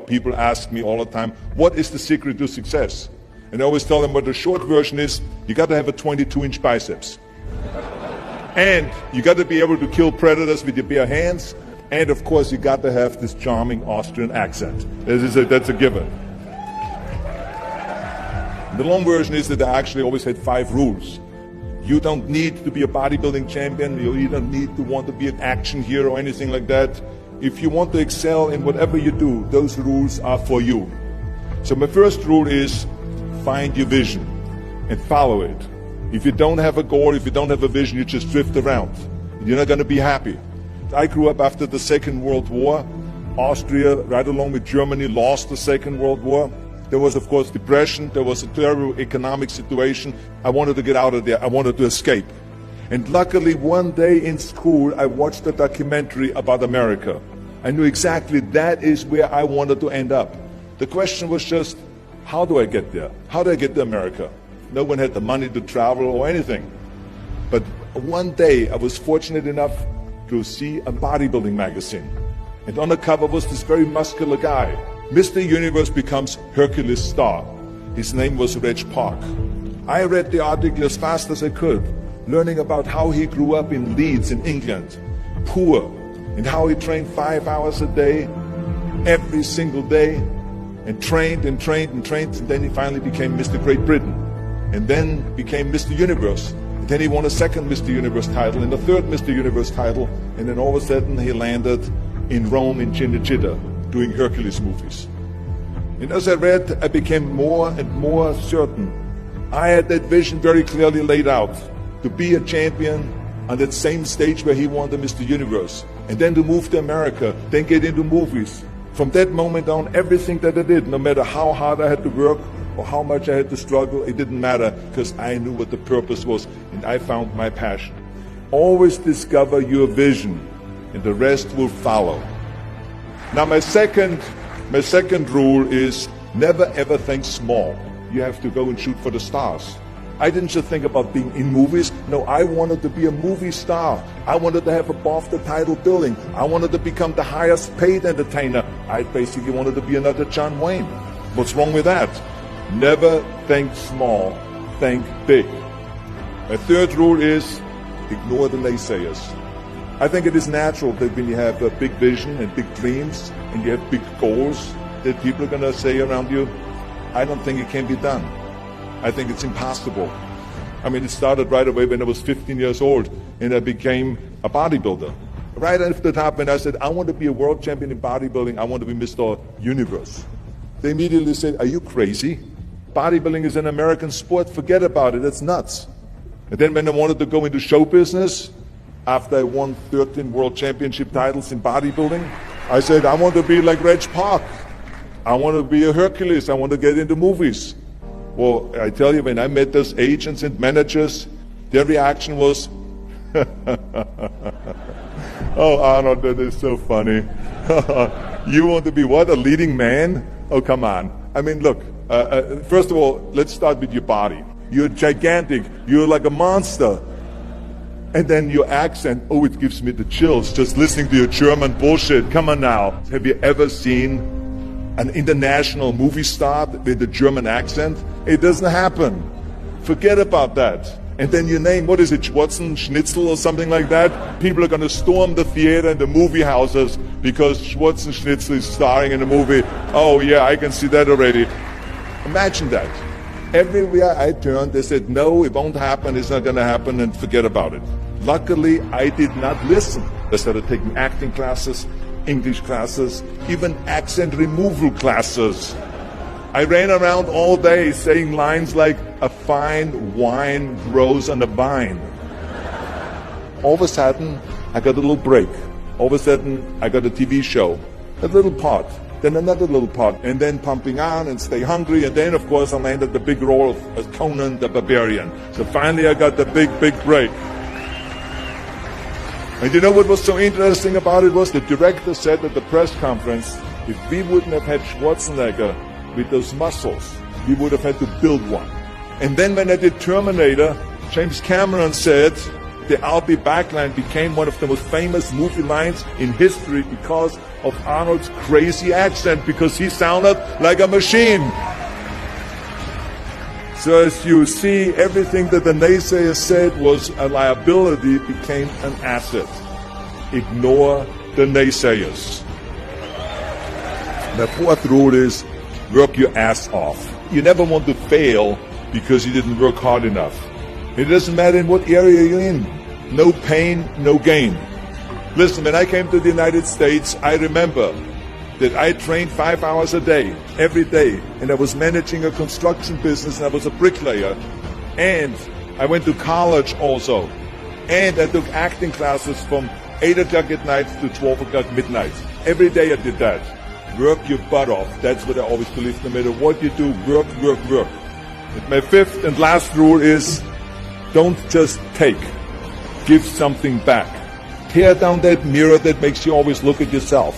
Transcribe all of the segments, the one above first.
people ask me all the time, what is the secret to success? And I always tell them, what the short version is, you got to have a 22-inch biceps. And you got to be able to kill predators with your bare hands. And of course, you got to have this charming Austrian accent. That's a given. The long version is that I actually always had 5 rules. You don't need to be a bodybuilding champion. You don't need to want to be an action hero or anything like that. If you want to excel in whatever you do, those rules are for you. So my first rule is find your vision and follow it. If you don't have a goal, if you don't have a vision, you just drift around. You're not going to be happy. I grew up after the Second World War. Austria, right along with Germany, lost the Second World War. There was, of course, depression. There was a terrible economic situation. I wanted to get out of there. I wanted to escape. And luckily, one day in school, I watched a documentary about America. I knew exactly that is where I wanted to end up. The question was just, how do I get there? How do I get to America? No one had the money to travel or anything. But one day, I was fortunate enough to see a bodybuilding magazine. And on the cover was this very muscular guy. Mr. Universe becomes Hercules star. His name was Reg Park. I read the article as fast as I could, learning about how he grew up in Leeds in England, poor, and how he trained 5 hours a day, every single day, and trained and trained and trained, and then he finally became Mr. Great Britain, and then became Mr. Universe. And then he won a second Mr. Universe title and a third Mr. Universe title, and then all of a sudden he landed in Rome in Cinecittà, doing Hercules movies. And as I read, I became more and more certain. I had that vision very clearly laid out, to be a champion on that same stage where he won the Mr. Universe, and then to move to America, then get into movies. From that moment on, everything that I did, no matter how hard I had to work or how much I had to struggle, it didn't matter, because I knew what the purpose was, and I found my passion. Always discover your vision, and the rest will follow. Now my second rule is never ever think small. You have to go and shoot for the stars. I didn't just think about being in movies. No, I wanted to be a movie star. I wanted to have above the title billing. I wanted to become the highest paid entertainer. I basically wanted to be another John Wayne. What's wrong with that? Never think small, think big. My third rule is ignore the naysayers. I think it is natural that when you have a big vision and big dreams and you have big goals, that people are going to say around you, I don't think it can be done. I think it's impossible. I mean, it started right away when I was 15 years old and I became a bodybuilder. Right after the top, when I said, I want to be a world champion in bodybuilding, I want to be Mr. Universe. They immediately said, are you crazy? Bodybuilding is an American sport, forget about it, it's nuts. And then when I wanted to go into show business, after I won 13 world championship titles in bodybuilding, I said, I want to be like Reg Park. I want to be a Hercules. I want to get into movies. Well, I tell you, when I met those agents and managers, their reaction was, oh, Arnold, that is so funny. You want to be what, a leading man? Oh, come on. I mean, look, first of all, let's start with your body. You're gigantic. You're like a monster. And then your accent, oh, it gives me the chills just listening to your German bullshit. Come on now. Have you ever seen an international movie star with a German accent? It doesn't happen. Forget about that. And then your name, what is it, Schwarzen, Schnitzel or something like that? People are going to storm the theater and the movie houses because Schwarzen Schnitzel is starring in a movie. Oh yeah, I can see that already. Imagine that. Everywhere I turned, they said, no, it won't happen, it's not going to happen, and forget about it. Luckily, I did not listen. I started taking acting classes, English classes, even accent removal classes. I ran around all day saying lines like, a fine wine grows on a vine. All of a sudden, I got a little break. All of a sudden, I got a TV show, a little part, then another little part, and then Pumping On and Stay Hungry, and then, of course, I landed the big role of Conan the Barbarian. So finally, I got the big break. And you know what was so interesting about it was the director said at the press conference, if we wouldn't have had Schwarzenegger with those muscles, we would have had to build one. And then when I did Terminator, James Cameron said, The "I'll be back" line became one of the most famous movie lines in history because of Arnold's crazy accent, because he sounded like a machine. So as you see, everything that the naysayers said was a liability became an asset. Ignore the naysayers. The fourth rule is work your ass off. You never want to fail because you didn't work hard enough. It doesn't matter in what area you're in. No pain, no gain. Listen, when I came to the United States, I remember that I trained 5 hours a day, every day, and I was managing a construction business, and I was a bricklayer, and I went to college also, and I took acting classes from 8 o'clock at night to 12 o'clock midnight. Every day I did that. Work your butt off. That's what I always believe. No matter what you do, work, work, work. And my fifth and last rule is don't just take. Give something back. Tear down that mirror that makes you always look at yourself.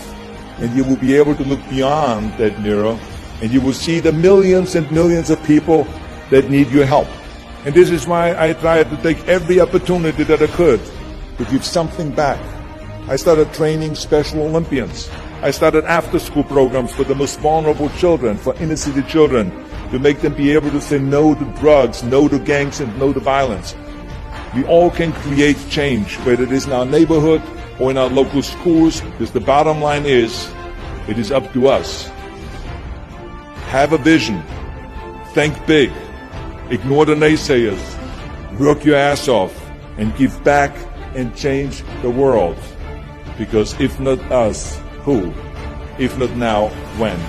And you will be able to look beyond that mirror, and you will see the millions and millions of people that need your help. And this is why I tried to take every opportunity that I could to give something back. I started training Special Olympians. I started after-school programs for the most vulnerable children, for inner-city children, to make them be able to say no to drugs, no to gangs, and no to violence. We all can create change, whether it is in our neighborhood or in our local schools, because the bottom line is, it is up to us. Have a vision. Think big. Ignore the naysayers. Work your ass off and give back and change the world. Because if not us, who? If not now, when?